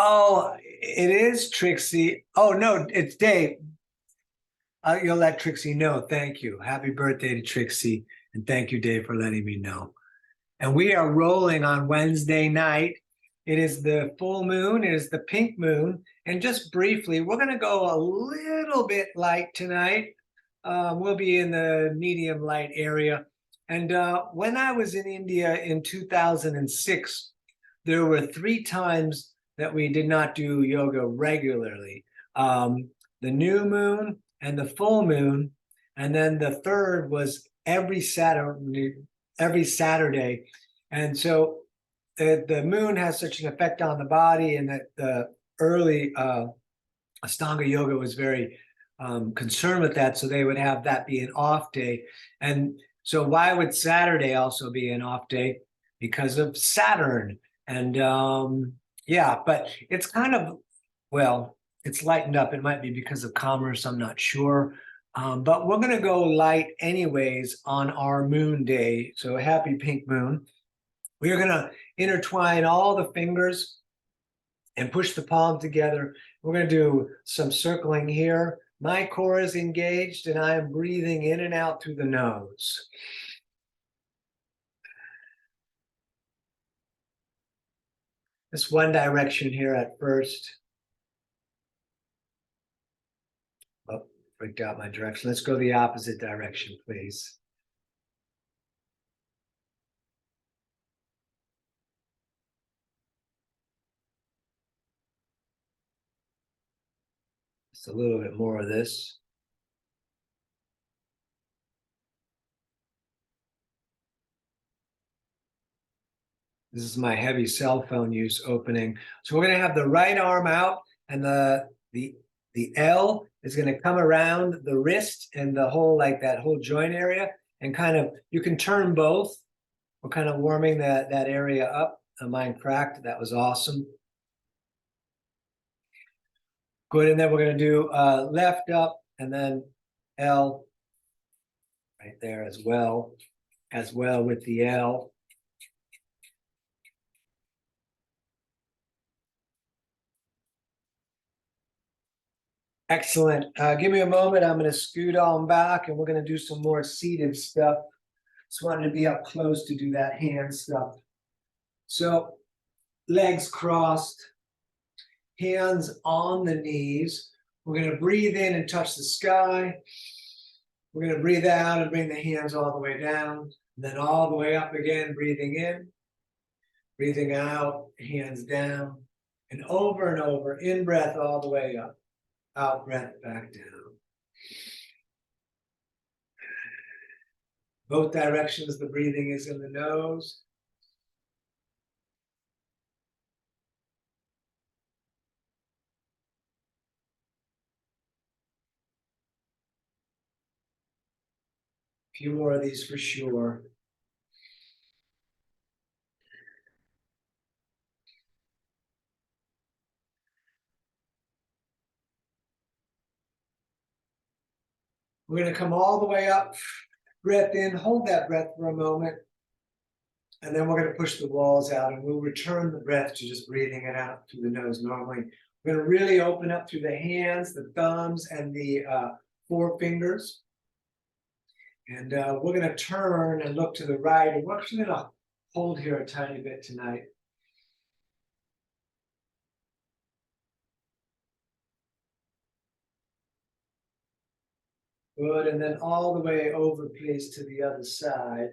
Oh, it is Trixie. Oh, no, it's Dave. You'll let Trixie know. Thank you. Happy birthday to Trixie. And thank you, Dave, for letting me know. And we are rolling on Wednesday night. It is the full moon, it is the pink moon. And just briefly, we're going to go a little bit light tonight. We'll be in the medium light area. And when I was in India in 2006, there were 3 times that we did not do yoga regularly. The new moon and the full moon, and then the third was every Saturday. And so the moon has such an effect on the body, and that the early Ashtanga yoga was very concerned with that. So they would have that be an off day. And so why would Saturday also be an off day? Because of Saturn. And yeah, but it's kind of, well, it's lightened up. It might be because of commerce, I'm not sure. But we're going to go light anyways on our moon day. So happy pink moon. We are going to intertwine all the fingers and push the palm together. We're going to do some circling here. My core is engaged and I am breathing in and out through the nose. This one direction here at first. Oh, freaked out my direction. Let's go the opposite direction, please. Just a little bit more of this. This is my heavy cell phone use opening. So we're going to have the right arm out, and the L is going to come around the wrist and the whole, like that whole joint area, and kind of, you can turn both. We're kind of warming that area up. Mine cracked. That was awesome. Good. And then we're going to do left up and then L right there as well with the L. Excellent. Give me a moment. I'm going to scoot on back and we're going to do some more seated stuff. Just wanted to be up close to do that hand stuff. So legs crossed, hands on the knees. We're going to breathe in and touch the sky. We're going to breathe out and bring the hands all the way down, and then all the way up again, breathing in, breathing out, hands down, and over, in breath all the way up, out breath back down. Both directions, the breathing is in the nose. A few more of these for sure. We're going to come all the way up, breath in, hold that breath for a moment, and then we're going to push the walls out, and we'll return the breath to just breathing it out through the nose normally. We're going to really open up through the hands, the thumbs, and the forefingers. And we're going to turn and look to the right, and we're actually going to hold here a tiny bit tonight. Good, and then all the way over, please, to the other side.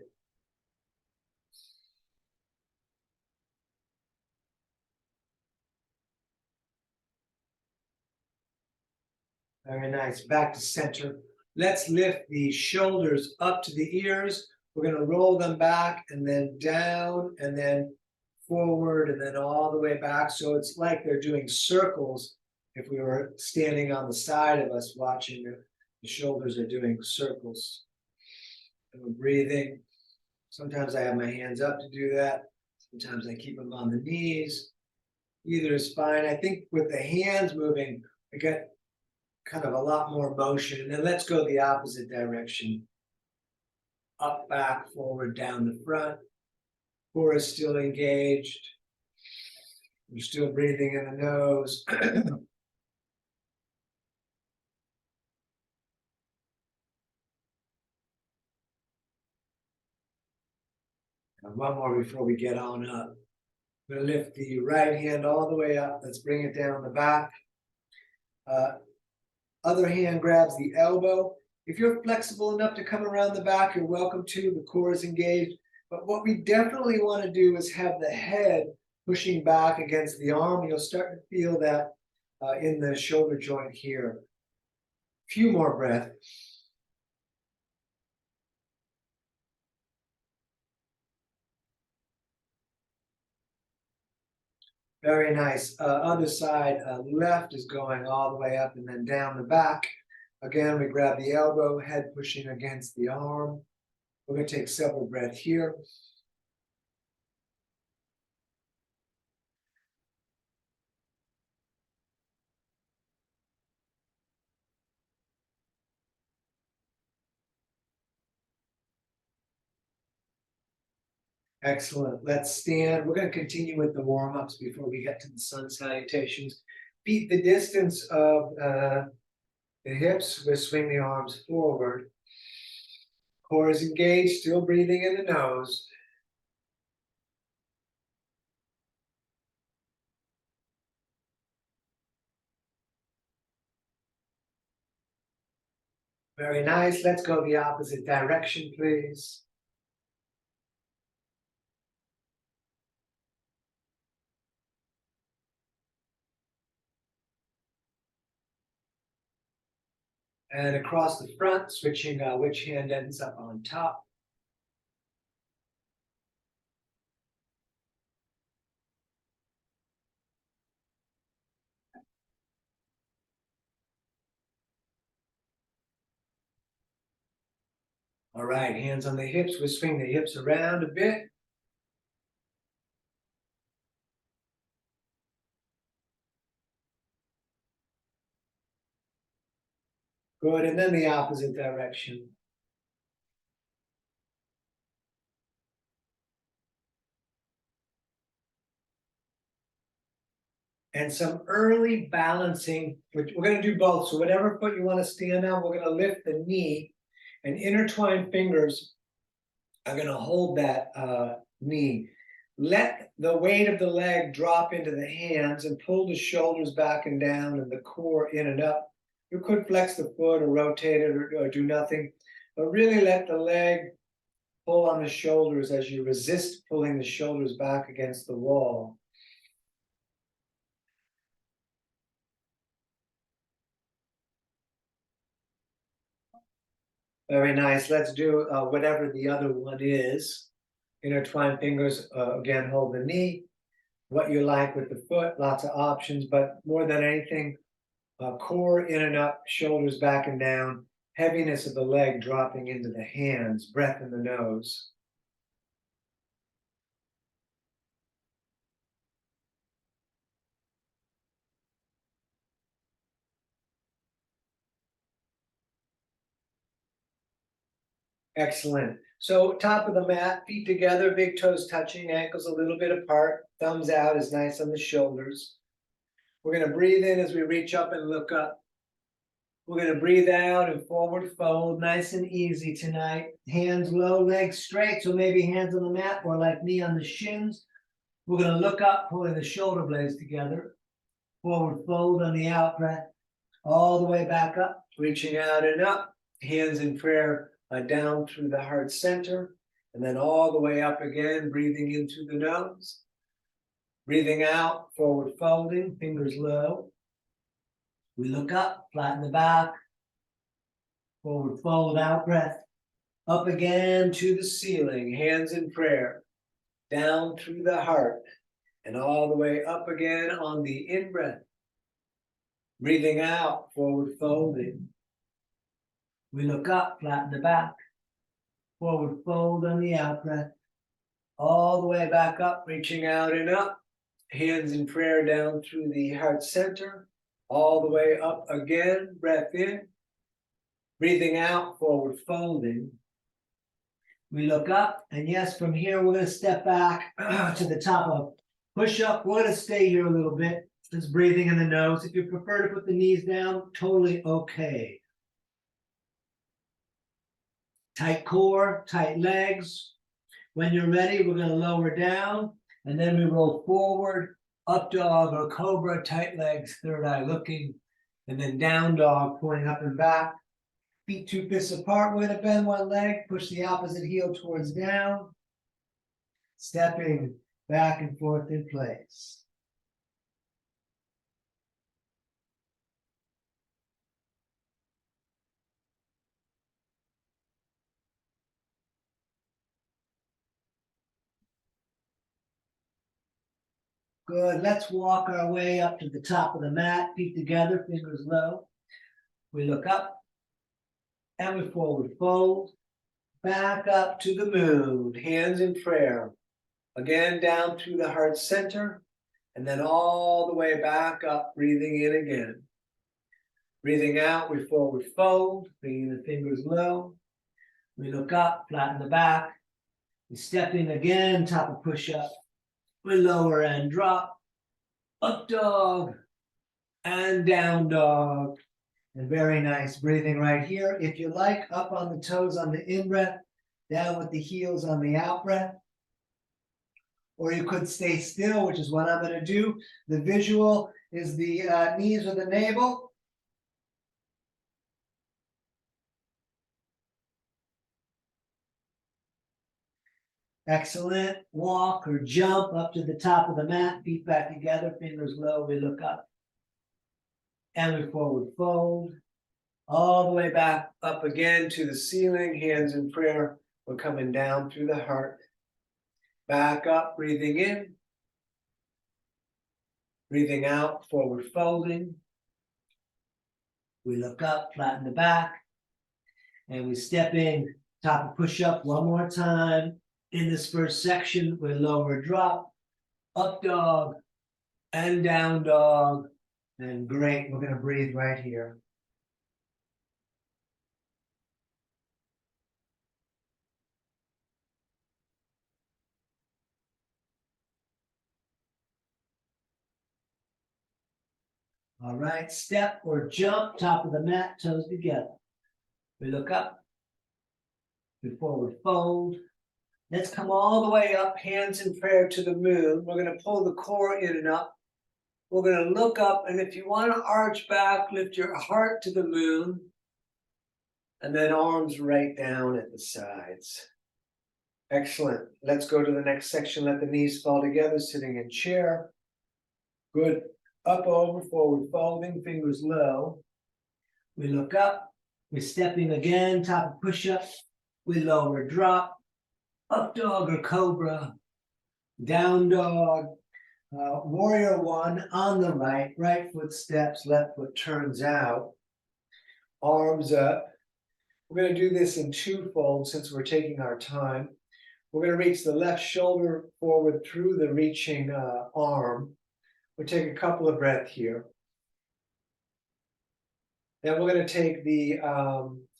Very nice. Back to center. Let's lift the shoulders up to the ears. We're going to roll them back and then down and then forward and then all the way back. So it's like they're doing circles. If we were standing on the side of us watching, the shoulders are doing circles. And we're breathing. Sometimes I have my hands up to do that. Sometimes I keep them on the knees. Either is fine. I think with the hands moving, I get kind of a lot more motion. And then let's go the opposite direction. Up, back, forward, down the front. Core is still engaged. You're still breathing in the nose. And one more before we get on up. I'm going to lift the right hand all the way up. Let's bring it down the back. Other hand grabs the elbow. If you're flexible enough to come around the back, you're welcome to. The core is engaged. But what we definitely want to do is have the head pushing back against the arm. You'll start to feel that in the shoulder joint here. A few more breaths. Very nice. Other side, left is going all the way up and then down the back. Again, we grab the elbow, head pushing against the arm. We're going to take several breaths here. Excellent. Let's stand. We're going to continue with the warm-ups before we get to the sun salutations. Feet the distance of the hips. We'll swing the arms forward. Core is engaged, still breathing in the nose. Very nice. Let's go the opposite direction, please. And across the front, switching which hand ends up on top. All right, hands on the hips. We'll swing the hips around a bit. Good, and then the opposite direction. And some early balancing, which we're going to do both. So whatever foot you want to stand on, we're going to lift the knee and intertwine fingers are going to hold that knee. Let the weight of the leg drop into the hands and pull the shoulders back and down and the core in and up. You could flex the foot or rotate it or do nothing, but really let the leg pull on the shoulders as you resist pulling the shoulders back against the wall. Very nice. Let's do whatever the other one is. Intertwine fingers, again, hold the knee. What you like with the foot, lots of options, but more than anything, core in and up, shoulders back and down, heaviness of the leg dropping into the hands, breath in the nose. Excellent. So top of the mat, feet together, big toes touching, ankles a little bit apart, thumbs out is nice on the shoulders. We're going to breathe in as we reach up and look up. We're going to breathe out and forward fold, nice and easy tonight. Hands low, legs straight, so maybe hands on the mat or like me on the shins. We're going to look up, pulling the shoulder blades together. Forward fold on the out breath, all the way back up, reaching out and up. Hands in prayer down through the heart center, and then all the way up again, breathing in through the nose. Breathing out, forward folding, fingers low. We look up, flatten the back, forward fold, out breath, up again to the ceiling, hands in prayer, down through the heart, and all the way up again on the in-breath. Breathing out, forward folding. We look up, flatten the back, forward fold on the out-breath, all the way back up, reaching out and up, hands in prayer down through the heart center, all the way up again, breath in, breathing out, forward folding. We look up, and yes, from here we're going to step back to the top of Push up, we're gonna stay here a little bit. Just breathing in the nose. If you prefer to put the knees down, totally okay. Tight core, tight legs. When you're ready, we're gonna lower down and then we roll forward, up dog or cobra, tight legs, third eye looking, and then down dog, pointing up and back. Feet 2 fists apart, we're gonna bend one leg, push the opposite heel towards down, stepping back and forth in place. Good, let's walk our way up to the top of the mat, feet together, fingers low. We look up and we forward fold, back up to the moon, hands in prayer. Again, down through the heart center, and then all the way back up, breathing in again. Breathing out, we forward fold, bringing the fingers low. We look up, flatten the back. We step in again, top of push-up. We lower and drop, up dog, and down dog. And very nice breathing right here. If you like, up on the toes on the in-breath, down with the heels on the out-breath. Or you could stay still, which is what I'm going to do. The visual is the knees with the navel. Excellent. Walk or jump up to the top of the mat, feet back together, fingers low, we look up. And we forward fold. All the way back up again to the ceiling, hands in prayer. We're coming down through the heart. Back up, breathing in. Breathing out, forward folding. We look up, flatten the back. And we step in, top of push-up one more time. In this first section, we lower drop, up dog, and down dog. And great, we're gonna breathe right here. All right, step or jump, top of the mat, toes together. We look up, we forward fold. Let's come all the way up, hands in prayer to the moon. We're gonna pull the core in and up. We're gonna look up, and if you wanna arch back, lift your heart to the moon, and then arms right down at the sides. Excellent. Let's go to the next section. Let the knees fall together, sitting in chair. Good. Up, over, forward, folding, fingers low. We look up. We're stepping again, top of push-up. We lower, drop. Up dog or cobra. Down dog. Warrior one on the right. Right foot steps, left foot turns out. Arms up. We're going to do this in 2 folds since we're taking our time. We're going to reach the left shoulder forward through the reaching arm. We'll take a couple of breaths here. Then we're going to take the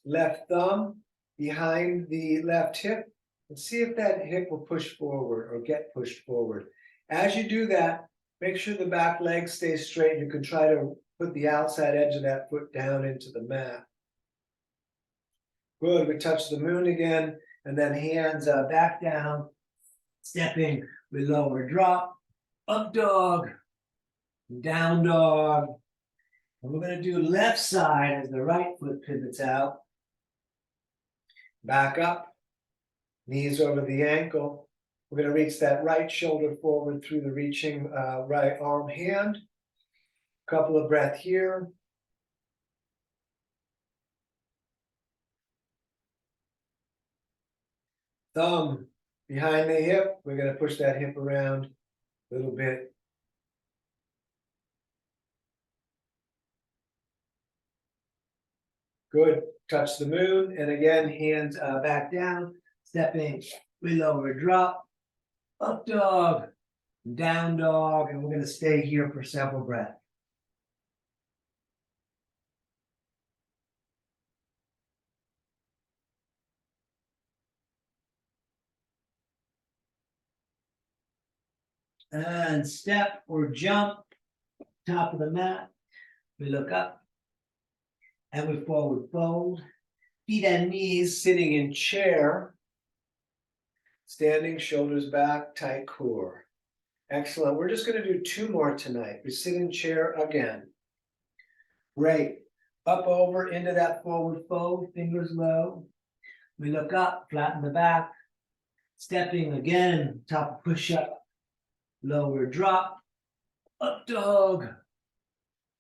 left thumb behind the left hip and see if that hip will push forward or get pushed forward. As you do that, make sure the back leg stays straight. You can try to put the outside edge of that foot down into the mat. Good, we touch the moon again, and then hands back down, stepping, we lower drop, up dog, down dog. And we're going to do left side as the right foot pivots out. Back up, knees over the ankle. We're going to reach that right shoulder forward through the reaching right arm hand. Couple of breaths here. Thumb behind the hip. We're going to push that hip around a little bit. Good. Touch the moon. And again, hands back down. Stepping. We lower, drop. Up dog. Down dog. And we're going to stay here for several breaths. and step or jump, top of the mat. We look up and we forward fold. Feet and knees sitting in chair. Standing, shoulders back, tight core. Excellent. We're just going to do 2 more tonight. We sit in chair again. Great. Up over into that forward fold, fingers low. We look up, flatten the back. Stepping again, top push up, lower drop, up dog,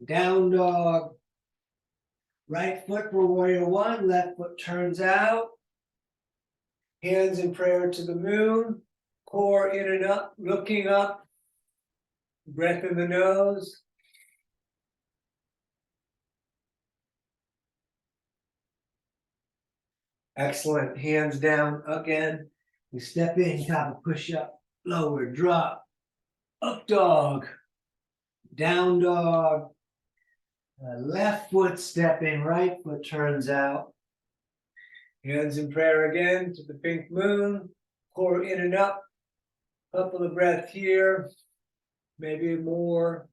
down dog. Right foot for warrior 1, left foot turns out. Hands in prayer to the moon, core in and up, looking up, breath in the nose. Excellent. Hands down again. We step in, top of push up, lower drop, up dog, down dog. Left foot stepping, right foot turns out. Hands in prayer again to the pink moon, core in and up. Couple of breath here, maybe more.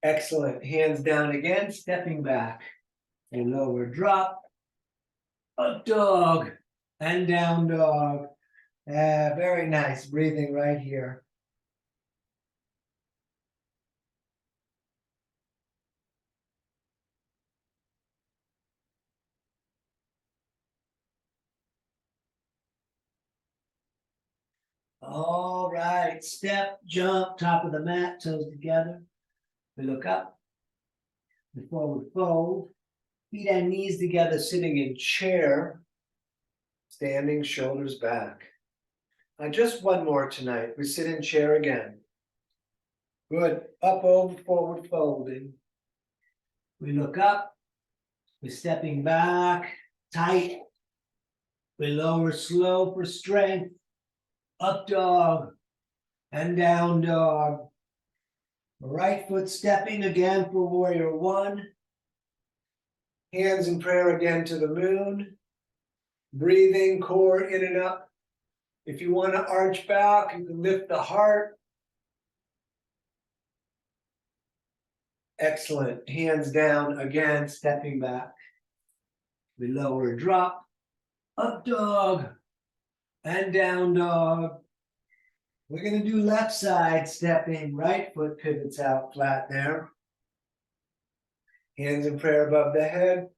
Excellent. Hands down again, stepping back. A lower drop, up dog, and down dog. Very nice. Breathing right here. All right. Step, jump, top of the mat, toes together. We look up. We forward fold. Feet and knees together, sitting in chair. Standing, shoulders back. Just 1 more tonight. We sit in chair again. Good. Up, over, forward, folding. We look up. We're stepping back, tight. We lower slow for strength. Up dog and down dog. Right foot stepping again for warrior 1. Hands in prayer again to the moon. Breathing, core in and up. If you want to arch back, you can lift the heart. Excellent. Hands down again, stepping back. We lower drop, up dog, and down dog. We're going to do left side stepping. Right foot pivots out flat there. Hands in prayer above the head.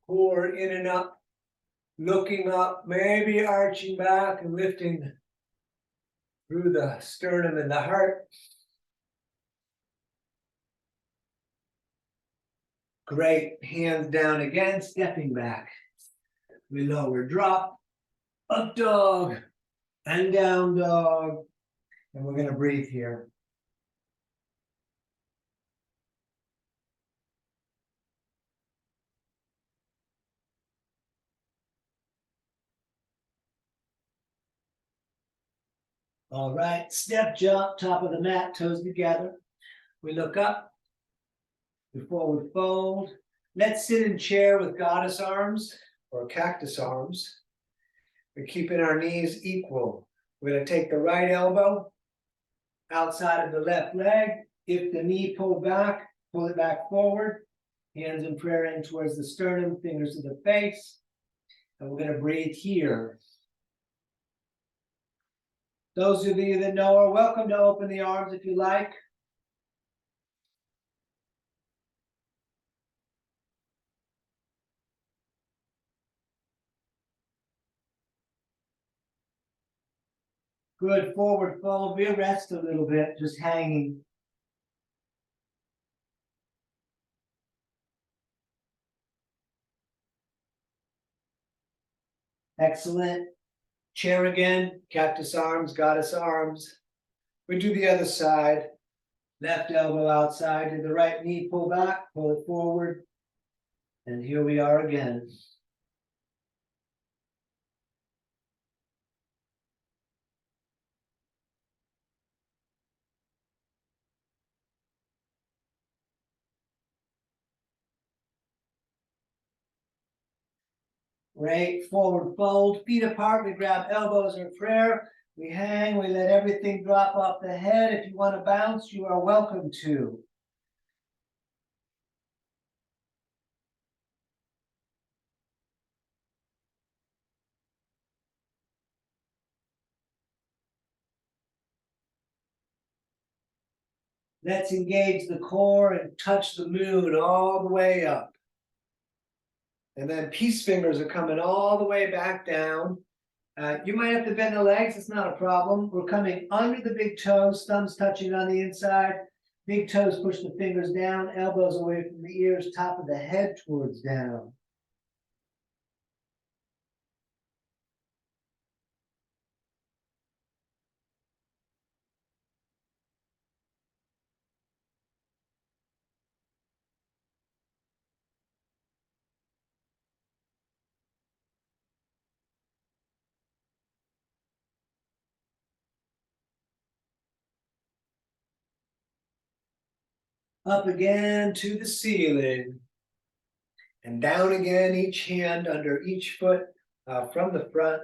Core in and up. Looking up, maybe arching back and lifting through the sternum and the heart. Great. Hands down again, stepping back. We lower drop, up dog, and down dog. And we're going to breathe here. All right, step, jump, top of the mat, toes together. We look up, we forward fold. Let's sit in chair with goddess arms or cactus arms. We're keeping our knees equal. We're going to take the right elbow outside of the left leg. If the knee pulled back, pull it back forward. Hands in prayer in towards the sternum, fingers to the face. And we're going to breathe here. Those of you that know are welcome to open the arms if you like. Good. Forward fold. We rest a little bit, just hanging. Excellent. Chair again. Cactus arms, goddess arms. We do the other side. Left elbow outside to the right knee, pull back, pull it forward. And here we are again. Great, forward fold, feet apart, we grab elbows in prayer. We hang, we let everything drop off the head. If you want to bounce, you are welcome to. Let's engage the core and touch the moon all the way up. And then peace fingers are coming all the way back down. You might have to bend the legs, it's not a problem. We're coming under the big toes, thumbs touching on the inside. Big toes push the fingers down, elbows away from the ears, top of the head towards down. Up again to the ceiling. And down again, each hand under each foot from the front.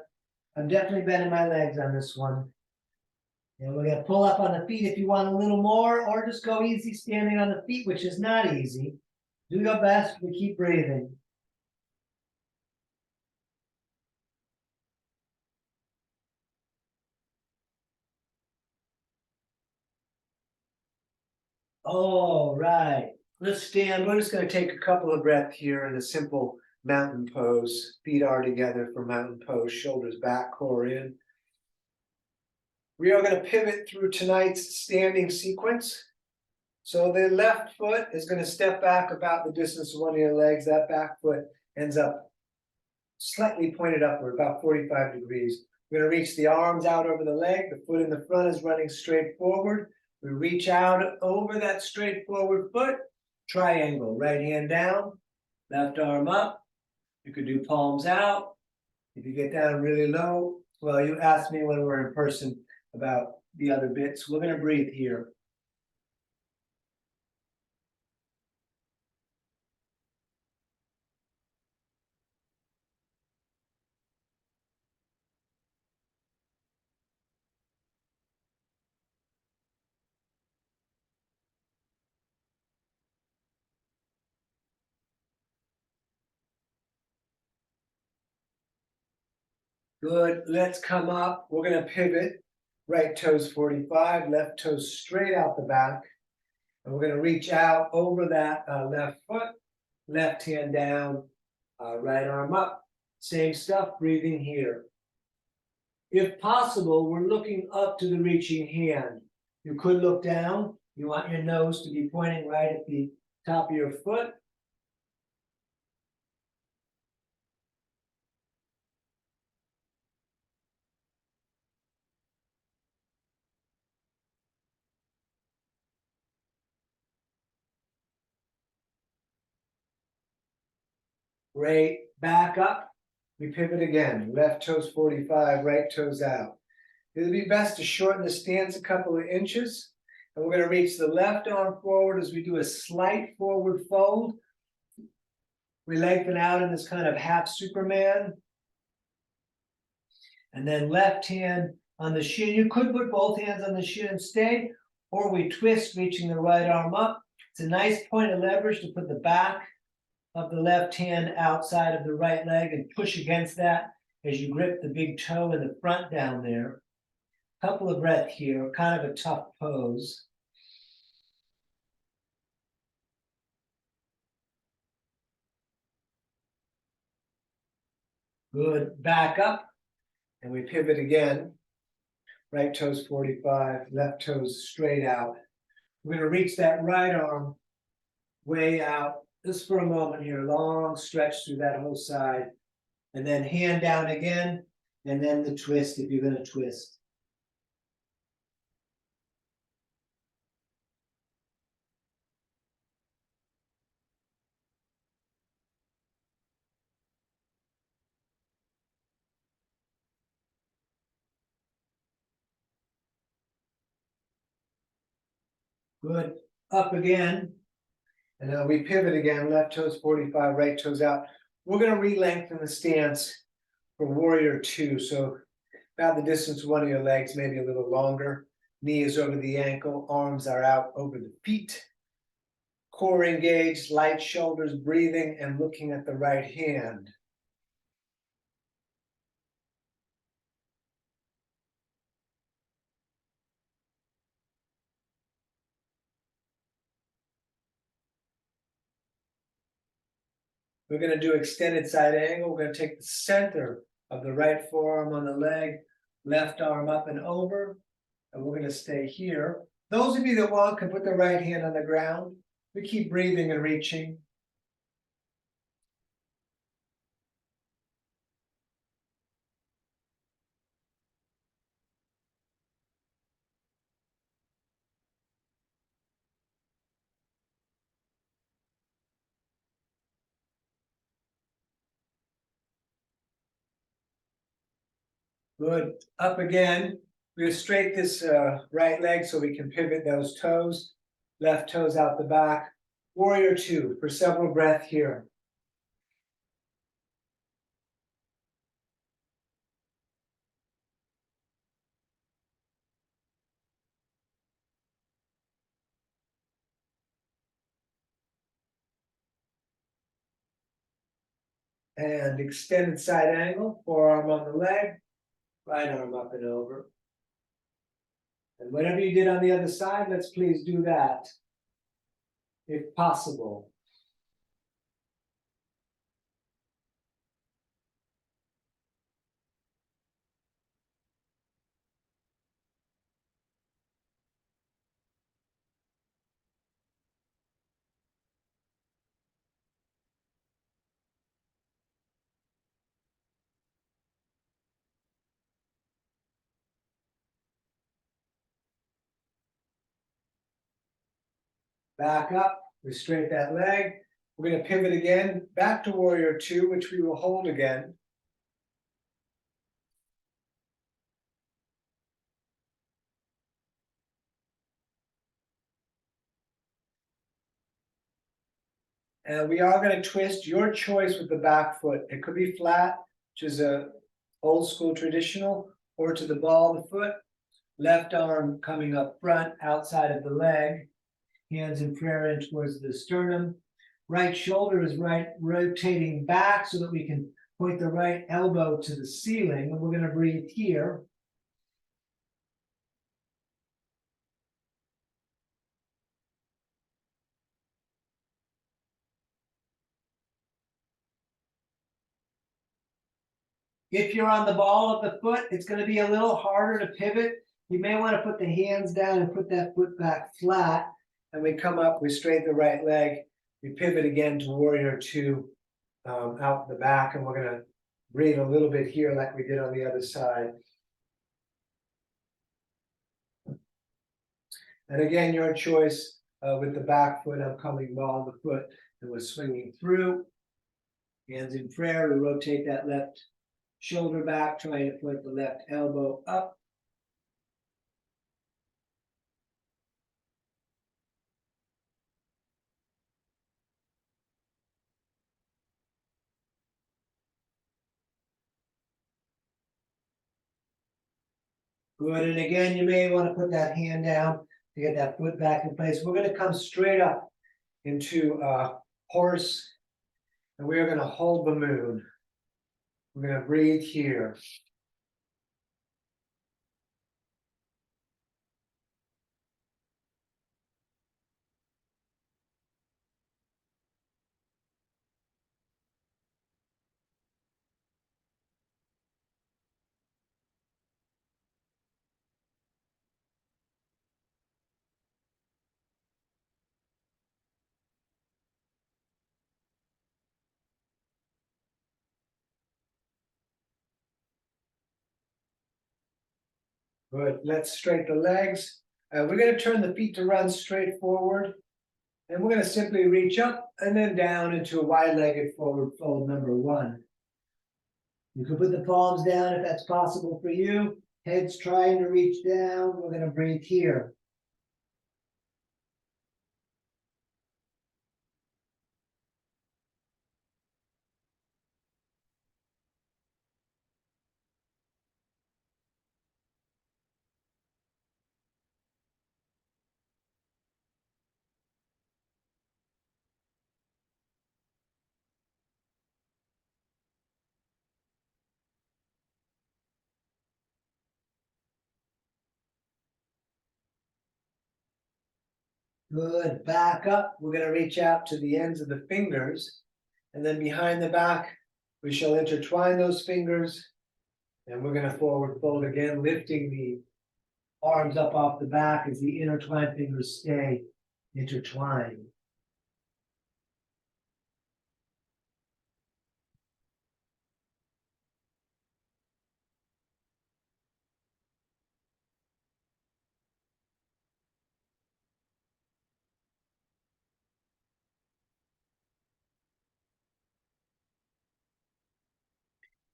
I'm definitely bending my legs on this one. And we're gonna pull up on the feet if you want a little more, or just go easy standing on the feet, which is not easy. Do your best, we keep breathing. All right, let's stand. We're just gonna take a couple of breaths here in a simple mountain pose. Feet are together for mountain pose, shoulders back, core in. We are gonna pivot through tonight's standing sequence. So the left foot is going to step back about the distance of one of your legs. That back foot ends up slightly pointed upward, about 45 degrees. We're going to reach the arms out over the leg. The foot in the front is running straight forward. We reach out over that straight forward foot. Triangle, right hand down, left arm up. You could do palms out. If you get down really low, well, you asked me when we're in person about the other bits. We're going to breathe here. Good, let's come up. We're gonna pivot. Right toes 45, left toes straight out the back. And we're gonna reach out over that left foot, left hand down, right arm up. Same stuff, breathing here. If possible, we're looking up to the reaching hand. You could look down. You want your nose to be pointing right at the top of your foot. Great, back up. We pivot again. Left toes 45, right toes out. It would be best to shorten the stance a couple of inches. And we're going to reach the left arm forward as we do a slight forward fold. We lengthen out in this kind of half Superman. And then left hand on the shin. You could put both hands on the shin and stay, or we twist, reaching the right arm up. It's a nice point of leverage to put the back of the left hand outside of the right leg and push against that as you grip the big toe in the front down there. Couple of breaths here, kind of a tough pose. Good, back up, and we pivot again. Right toes 45, left toes straight out. We're gonna reach that right arm way out, just for a moment here, long stretch through that whole side. And then hand down again, and then the twist if you're gonna twist. Good, up again. And then we pivot again, left toes 45, right toes out. We're gonna re-lengthen the stance for warrior two. So about the distance of one of your legs, maybe a little longer. Knee is over the ankle, arms are out over the feet. Core engaged, light shoulders, breathing and looking at the right hand. We're going to do extended side angle. We're going to take the center of the right forearm on the leg, left arm up and over, and we're going to stay here. Those of you that want can put the right hand on the ground. We keep breathing and reaching. Good. Up again. We're going to straight this right leg so we can pivot those toes. Left toes out the back. Warrior two for several breaths here. And extended side angle, forearm on the leg, right arm up and over. And whatever you did on the other side, let's please do that, if possible. Back up, we straight that leg. We're going to pivot again, back to warrior two, which we will hold again. And we are going to twist your choice with the back foot. It could be flat, which is a old school traditional, or to the ball of the foot. Left arm coming up front, outside of the leg. Hands in prayer in towards the sternum. Right shoulder is rotating back so that we can point the right elbow to the ceiling. And we're going to breathe here. If you're on the ball of the foot, it's going to be a little harder to pivot. You may want to put the hands down and put that foot back flat. And we come up, we straighten the right leg. We pivot again to warrior two out the back. And we're going to breathe a little bit here like we did on the other side. And again, your choice with the back foot. I'm coming ball of the foot and we're swinging through. Hands in prayer. We rotate that left shoulder back, trying to point the left elbow up. Good, and again, you may want to put that hand down to get that foot back in place. We're going to come straight up into horse, and we are going to hold the moon. We're going to breathe here. Good, let's straighten the legs. We're going to turn the feet to run straight forward. And we're going to simply reach up and then down into a wide-legged forward fold number one. You can put the palms down if that's possible for you. Head's trying to reach down. We're going to breathe here. Good, back up. We're gonna reach out to the ends of the fingers. And then behind the back, we shall intertwine those fingers. And we're gonna forward fold again, lifting the arms up off the back as the intertwined fingers stay intertwined.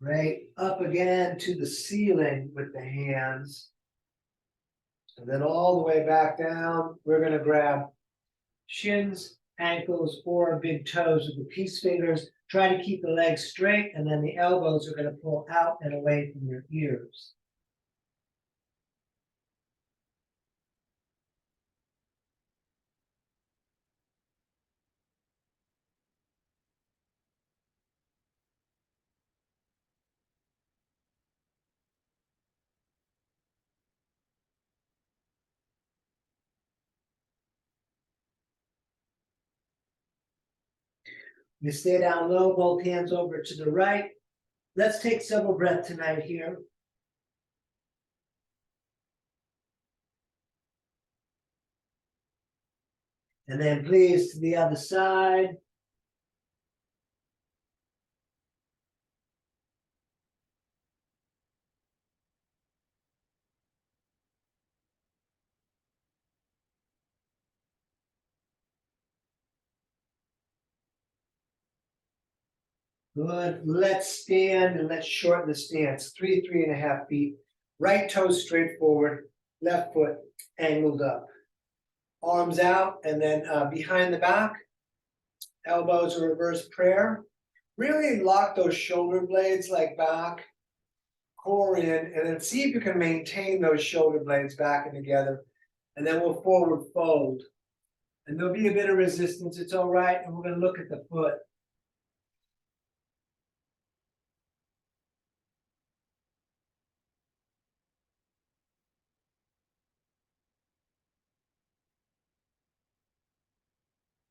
Right, up again to the ceiling with the hands. And then all the way back down, we're gonna grab shins, ankles, or big toes with the peace fingers. Try to keep the legs straight, and then the elbows are gonna pull out and away from your ears. You stay down low, both hands over to the right. Let's take several breaths tonight here. And then please to the other side. Good. Let's stand and let's shorten the stance. 3.5 feet. Right toe straight forward, left foot angled up. Arms out, and then behind the back, elbows a reverse prayer. Really lock those shoulder blades like back, core in, and then see if you can maintain those shoulder blades back and together. And then we'll forward fold. And there'll be a bit of resistance, it's all right, and we're gonna look at the foot.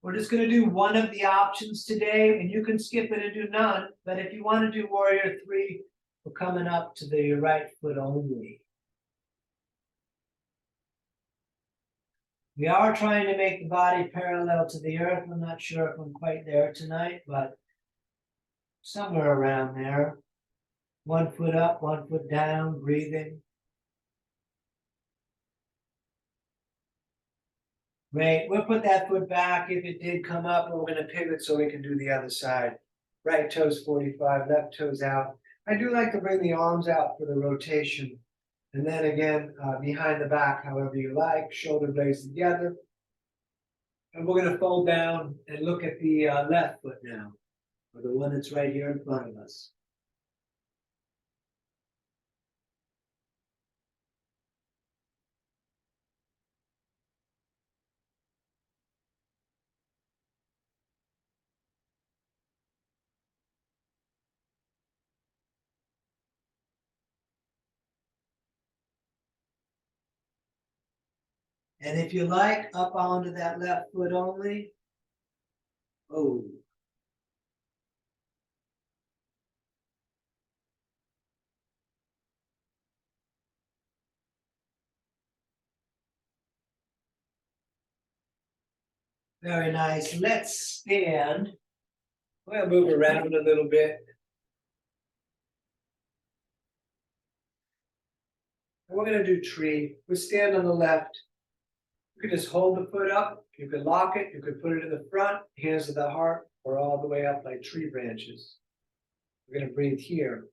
We're just gonna do one of the options today, and you can skip it and do none, but if you wanna do warrior three, we're coming up to the right foot only. We are trying to make the body parallel to the earth. I'm not sure if I'm quite there tonight, but somewhere around there. 1 foot up, 1 foot down, breathing. Great, we'll put that foot back if it did come up, and we're gonna pivot so we can do the other side. Right toes 45, left toes out. I do like to bring the arms out for the rotation. And then again, behind the back, however you like, shoulder blades together. And we're gonna fold down and look at the left foot now, or the one that's right here in front of us. And if you like, up onto that left foot only. Oh. Very nice. Let's stand. We'll move around a little bit. And we're gonna do tree. We stand on the left. You can just hold the foot up. You could lock it. You could put it in the front, hands to the heart, or all the way up like tree branches. We're gonna breathe here.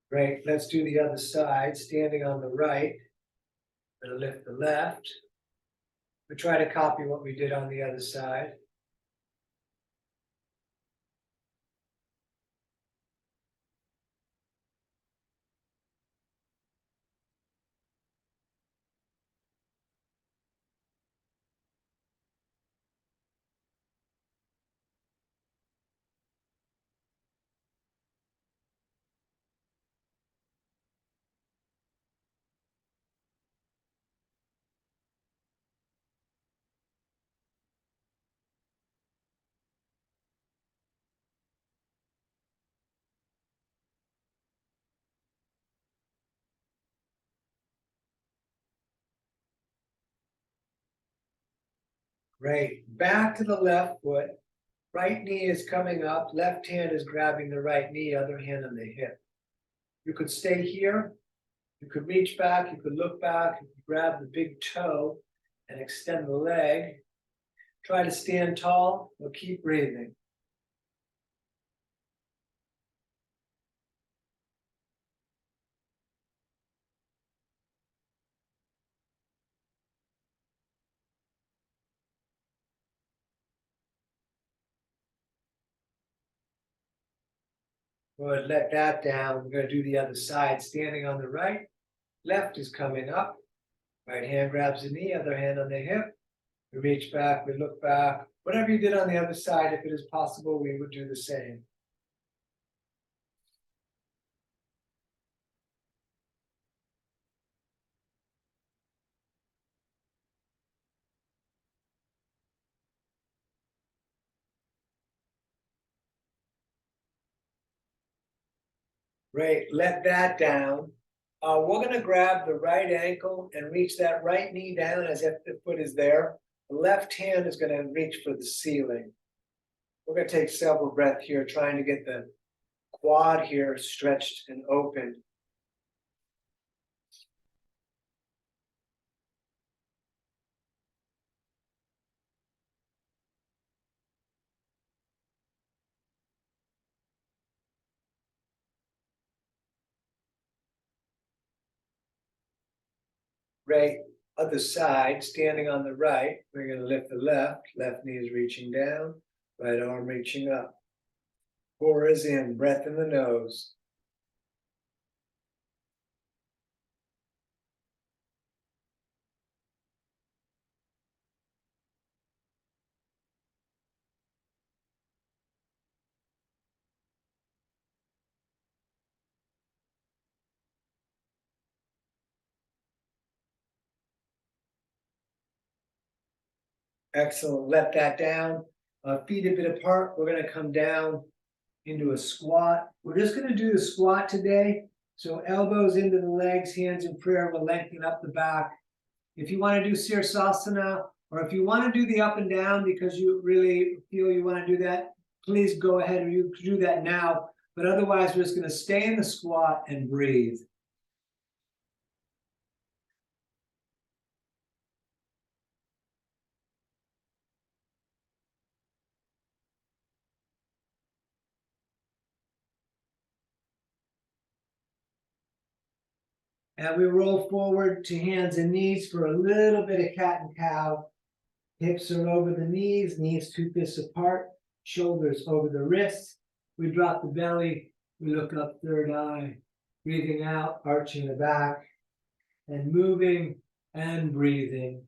Great. Let's do the other side. Standing on the right. Gonna lift the left. We try to copy what we did on the other side. Great. Back to the left foot. Right knee is coming up. Left hand is grabbing the right knee, other hand on the hip. You could stay here. You could reach back. You could look back. You could grab the big toe and extend the leg. Try to stand tall, but keep breathing. Good, let that down. We're going to do the other side. Standing on the right, left is coming up. Right hand grabs the knee, other hand on the hip. We reach back, we look back. Whatever you did on the other side, if it is possible, we would do the same. Great, let that down. We're going to grab the right ankle and reach that right knee down as if the foot is there. The left hand is going to reach for the ceiling. We're going to take several breaths here, trying to get the quad here stretched and open. Right, other side, standing on the right, we're going to lift the left knee is reaching down, right arm reaching up. Core is in, breath in the nose. Excellent, let that down. Feet a bit apart, we're going to come down into a squat. We're just going to do the squat today. So elbows into the legs, hands in prayer, we'll lengthen up the back. If you want to do Sirsasana, or if you want to do the up and down because you really feel you want to do that, please go ahead and you can do that now. But otherwise, we're just going to stay in the squat and breathe. And we roll forward to hands and knees for a little bit of cat and cow. Hips are over the knees, knees 2 fists apart, shoulders over the wrists. We drop the belly, we look up third eye, breathing out, arching the back, and moving and breathing.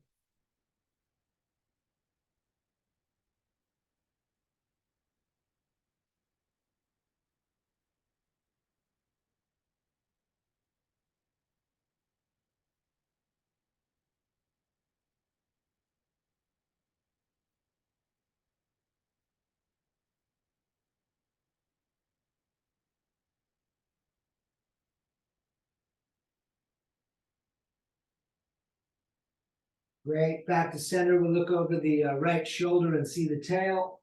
Great, back to center, we'll look over the right shoulder and see the tail.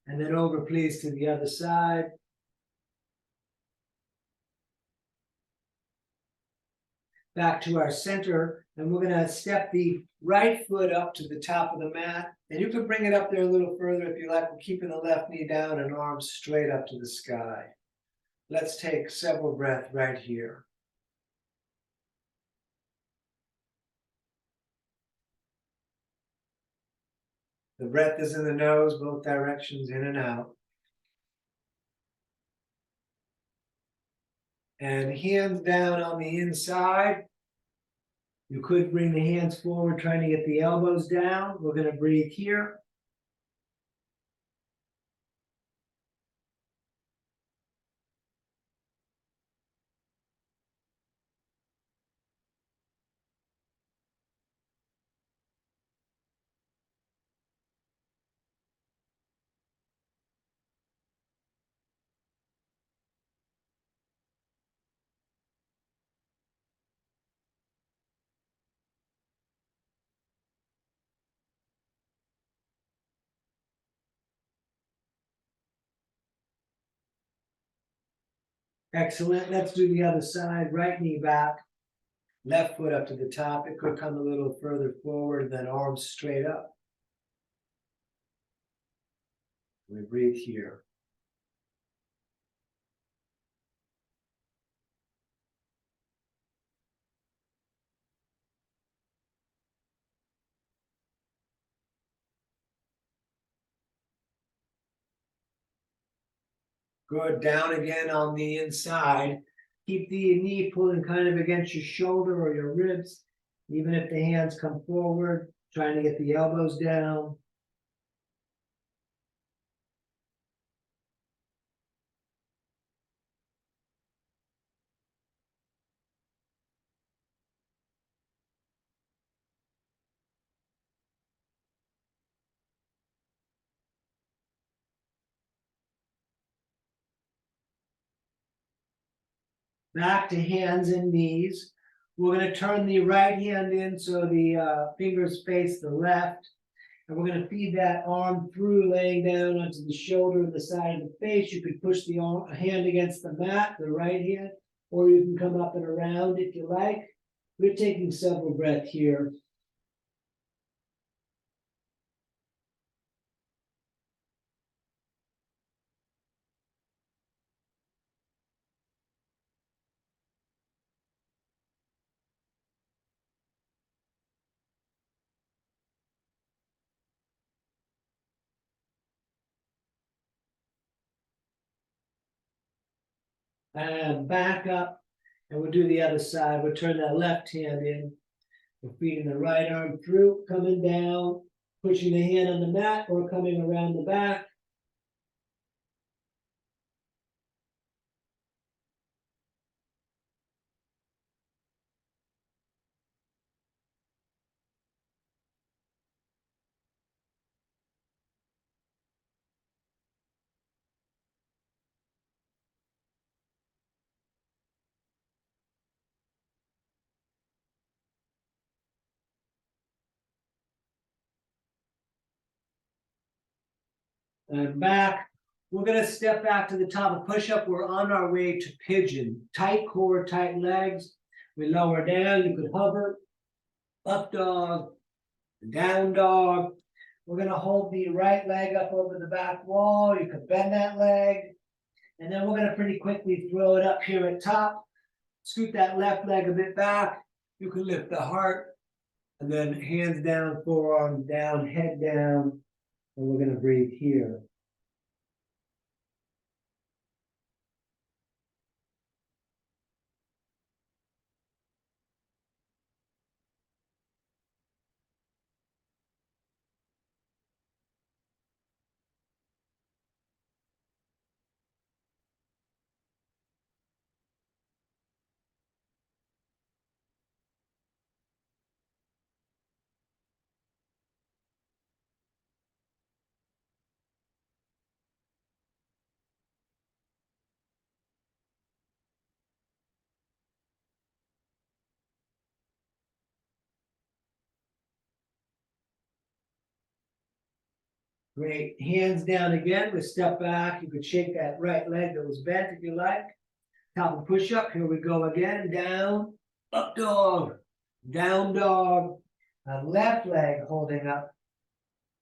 And then over, please, to the other side. Back to our center, and we're going to step the right foot up to the top of the mat. And you can bring it up there a little further if you like. We're keeping the left knee down and arms straight up to the sky. Let's take several breaths right here. The breath is in the nose, both directions, in and out. And hands down on the inside. You could bring the hands forward, trying to get the elbows down. We're going to breathe here. Excellent. Let's do the other side. Right knee back, left foot up to the top. It could come a little further forward, then arms straight up. We breathe here. Good. Down again on the inside. Keep the knee pulling kind of against your shoulder or your ribs. Even if the hands come forward, trying to get the elbows down. Back to hands and knees. We're going to turn the right hand in so the fingers face the left. And we're going to feed that arm through, laying down onto the shoulder and the side of the face. You could push the hand against the mat, the right hand, or you can come up and around if you like. We're taking several breaths here. And back up, and we'll do the other side. We'll turn that left hand in. We're feeding the right arm through, coming down, pushing the hand on the mat, or coming around the back. And back. We're going to step back to the top of push-up. We're on our way to pigeon. Tight core, tight legs. We lower down. You could hover. Up dog. Down dog. We're going to hold the right leg up over the back wall. You could bend that leg. And then we're going to pretty quickly throw it up here at top. Scoot that left leg a bit back. You can lift the heart. And then hands down, forearms down, head down. And we're going to breathe here. Great. Hands down again. We step back. You could shake that right leg that was bent if you like. Top of push up. Here we go again. Down. Up dog. Down dog. Left leg holding up.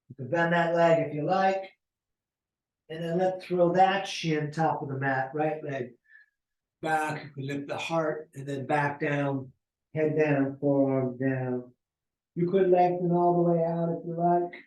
You can bend that leg if you like. And then let's throw that shin top of the mat. Right leg back. You can lift the heart and then back down. Head down. Forearms down. You could lengthen all the way out if you like.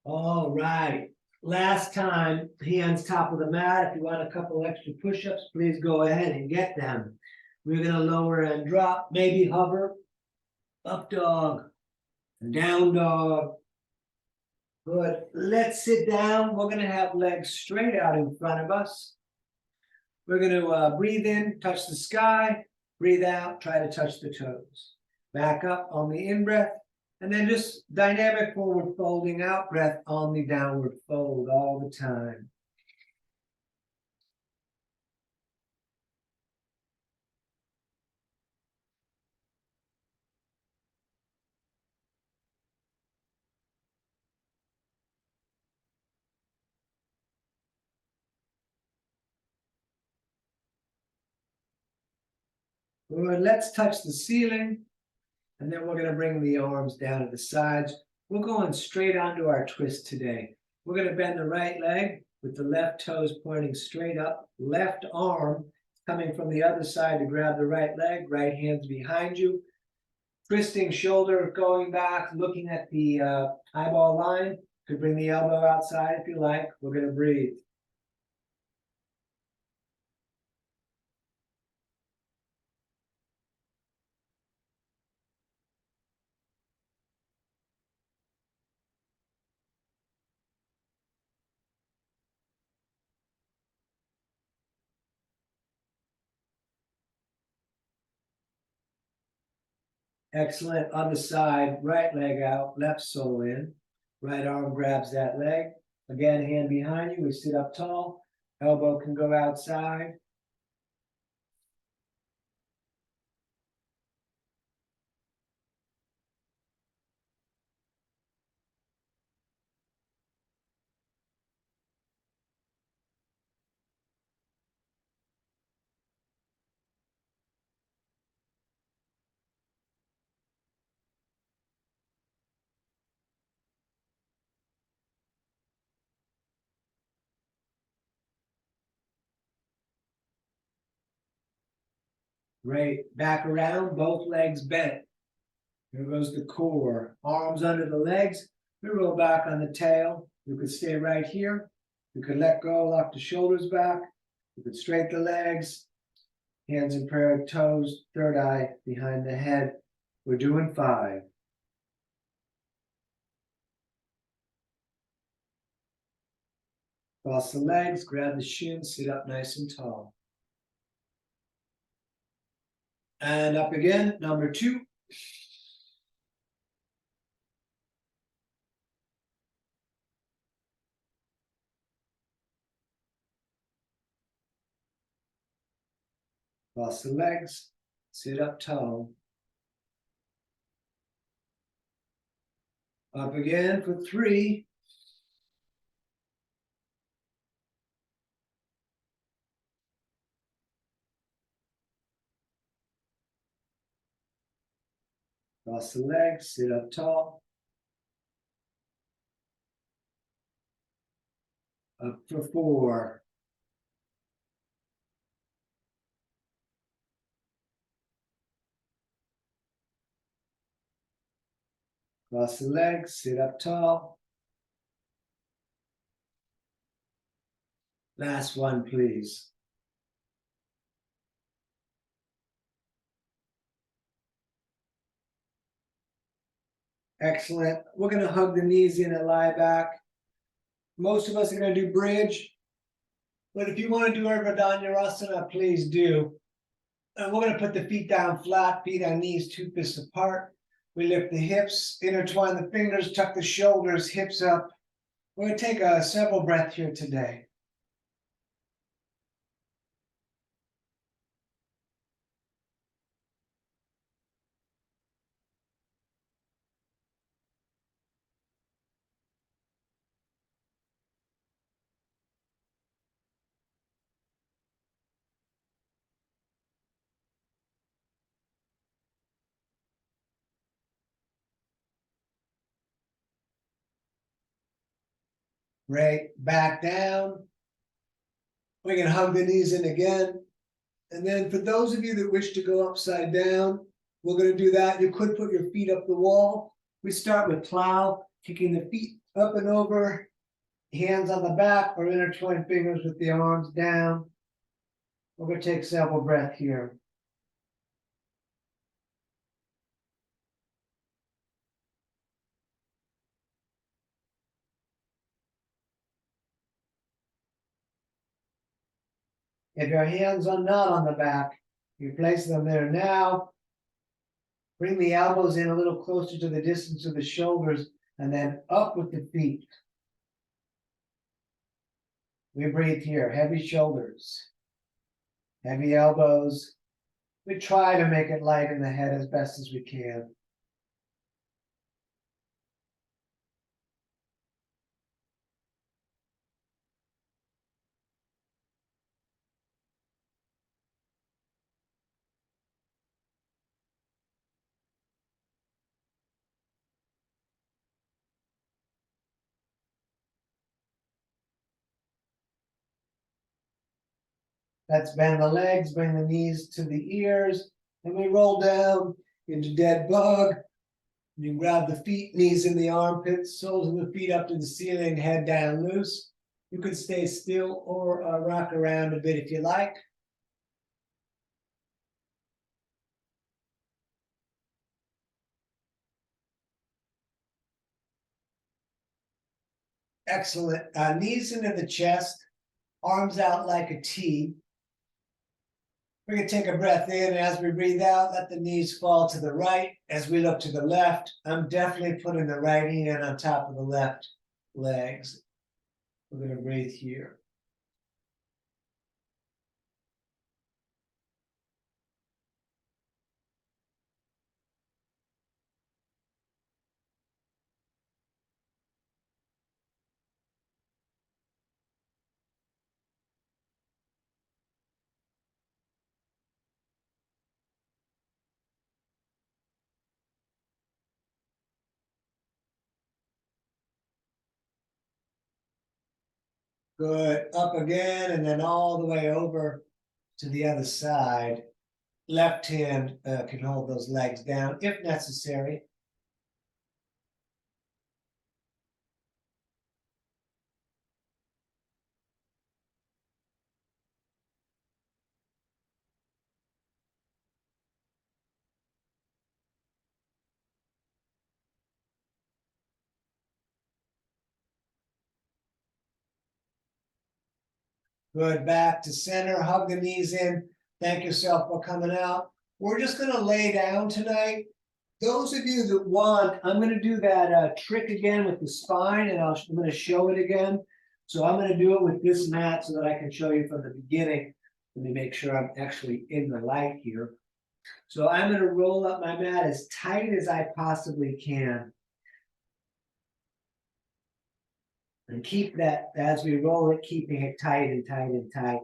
All right, last time, hands top of the mat. If you want a couple extra push-ups, please go ahead and get them. We're gonna lower and drop, maybe hover, up dog, down dog. Good, let's sit down. We're gonna have legs straight out in front of us. We're gonna breathe in, touch the sky, breathe out, try to touch the toes. Back up on the in-breath, and then just dynamic forward folding out breath on the downward fold all the time. Good, let's touch the ceiling, and then we're gonna bring the arms down to the sides. We're going straight onto our twist today. We're gonna bend the right leg with the left toes pointing straight up, left arm coming from the other side to grab the right leg, right hand's behind you. Twisting shoulder going back, looking at the eyeball line. Could bring the elbow outside if you like. We're gonna breathe. Excellent. Other side, right leg out, left sole in. Right arm grabs that leg. Again, hand behind you. We sit up tall. Elbow can go outside. Great. Back around, both legs bent. Here goes the core. Arms under the legs. We roll back on the tail. You could stay right here. You could let go, lock the shoulders back. You could straighten the legs. Hands in prayer, toes, third eye behind the head. We're doing 5. Cross the legs, grab the shins, sit up nice and tall. And up again, number 2. Cross the legs, sit up tall. Up again for 3. Cross the legs, sit up tall. Up for 4. Cross the legs, sit up tall. Last one, please. Excellent. We're going to hug the knees in and lie back. Most of us are going to do bridge. But if you want to do Urdhva, please do. And we're going to put the feet down flat, feet on knees, 2 fists apart. We lift the hips, intertwine the fingers, tuck the shoulders, hips up. We're going to take several breaths here today. Right, back down. We're going to hug the knees in again. And then for those of you that wish to go upside down, we're going to do that. You could put your feet up the wall. We start with plow, kicking the feet up and over, hands on the back or intertwine fingers with the arms down. We're going to take several breaths here. If your hands are not on the back, you place them there now. Bring the elbows in a little closer to the distance of the shoulders and then up with the feet. We breathe here, heavy shoulders, heavy elbows. We try to make it light in the head as best as we can. Let's bend the legs, bring the knees to the ears, and we roll down into dead bug. You grab the feet, knees in the armpits, soles of the feet up to the ceiling, head down loose. You can stay still or rock around a bit if you like. Excellent. Knees into the chest, arms out like a T. We're going to take a breath in, and as we breathe out, let the knees fall to the right. As we look to the left, I'm definitely putting the right hand on top of the left legs. We're going to breathe here. Good. Up again, and then all the way over to the other side. Left hand can hold those legs down if necessary. Good. Back to center. Hug the knees in. Thank yourself for coming out. We're just going to lay down tonight. Those of you that want, I'm going to do that trick again with the spine, and I'm going to show it again. So I'm going to do it with this mat so that I can show you from the beginning. Let me make sure I'm actually in the light here. So I'm going to roll up my mat as tight as I possibly can. And keep that, as we roll it, keeping it tight and tight and tight.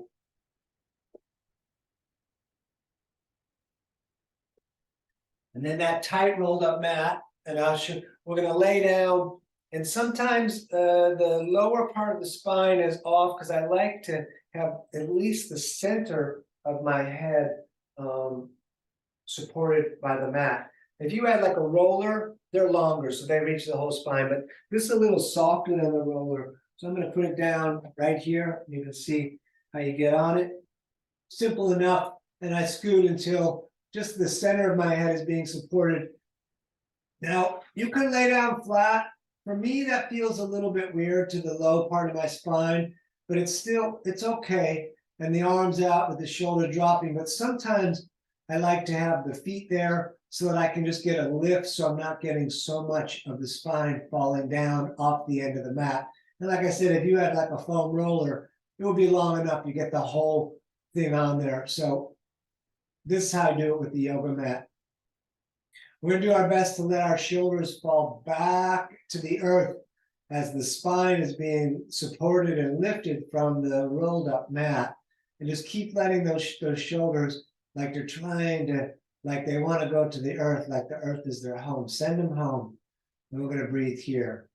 And then that tight rolled up mat, and we're going to lay down. And sometimes the lower part of the spine is off because I like to have at least the center of my head supported by the mat. If you had like a roller, they're longer, so they reach the whole spine, but this is a little softer than the roller. So I'm going to put it down right here. You can see how you get on it. Simple enough. And I scoot until just the center of my head is being supported. Now, you can lay down flat. For me, that feels a little bit weird to the low part of my spine, but it's okay. And the arms out with the shoulder dropping, but sometimes I like to have the feet there so that I can just get a lift so I'm not getting so much of the spine falling down off the end of the mat. And like I said, if you had like a foam roller, it would be long enough to get the whole thing on there. So this is how I do it with the yoga mat. We're going to do our best to let our shoulders fall back to the earth as the spine is being supported and lifted from the rolled up mat. And just keep letting those shoulders, like they're trying to, like they want to go to the earth, like the earth is their home. Send them home. And we're going to breathe here.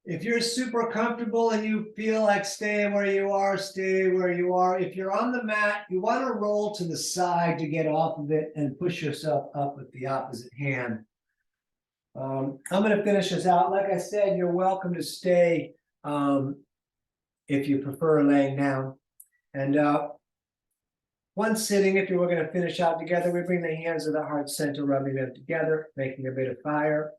If you're super comfortable and you feel like staying where you are, stay where you are. If you're on the mat, you want to roll to the side to get off of it and push yourself up with the opposite hand. I'm going to finish this out. Like I said, you're welcome to stay if you prefer laying down. And one sitting, if you were going to finish out together, we bring the hands to the heart center, rubbing them together, making a bit of fire.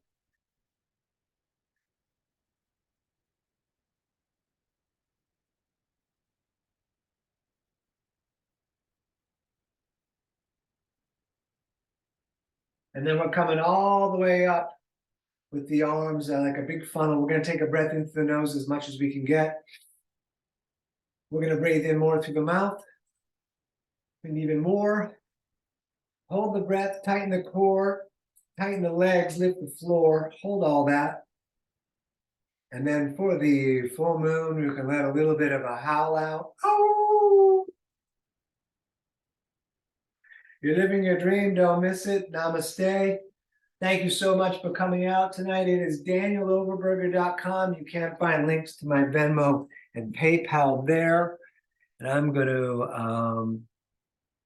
And then we're coming all the way up with the arms like a big funnel. We're going to take a breath into the nose as much as we can get. We're going to breathe in more through the mouth. And even more. Hold the breath, tighten the core, tighten the legs, lift the floor, hold all that. And then for the full moon, you can let a little bit of a howl out. Oh! You're living your dream, don't miss it. Namaste. Thank you so much for coming out tonight. It is danieloverberger.com. You can find links to my Venmo and PayPal there. And I'm going to